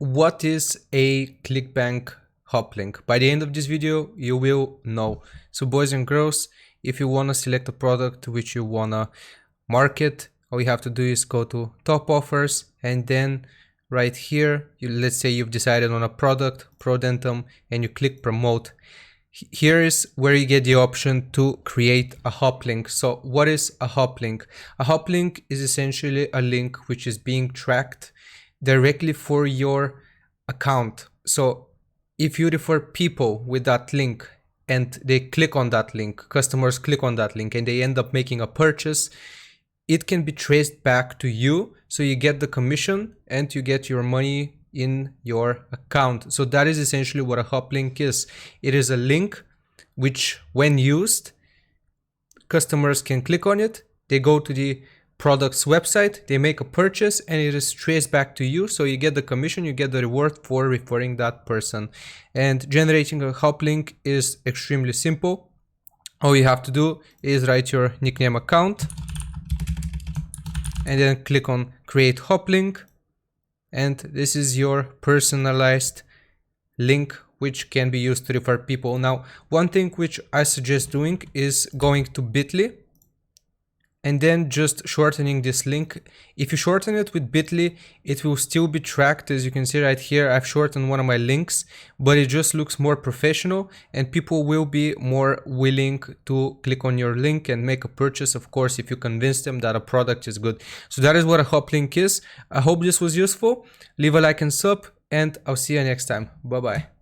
what is a Clickbank HopLink? By the end of this video, you will know. So boys and girls, if you want to select a product which you want to market, all you have to do is go to top offers, and then right here, let's say you've decided on a product, Prodentum, and you click promote. Here is where you get the option to create a hoplink. So what is a hoplink? A hoplink is essentially a link which is being tracked directly for your account. So if you refer people with that link and they click on that link, customers click on that link and they end up making a purchase, it can be traced back to you. So you get the commission and you get your money in your account. So that is essentially what a hoplink is. It is a link which, when used, customers can click on it, they go to the product's website, they make a purchase, and it is traced back to you. So you get the commission, you get the reward for referring that person. And generating a hoplink is extremely simple. All you have to do is write your nickname account and then click on create hoplink. And this is your personalized link which can be used to refer people. Now, one thing which I suggest doing is going to Bitly and then just shortening this link. If you shorten it with Bitly, it will still be tracked. As you can see right here, I've shortened one of my links, but it just looks more professional and people will be more willing to click on your link and make a purchase, of course, if you convince them that a product is good. So that is what a hoplink is. I hope this was useful. Leave a like and sub, and I'll see you next time. Bye bye.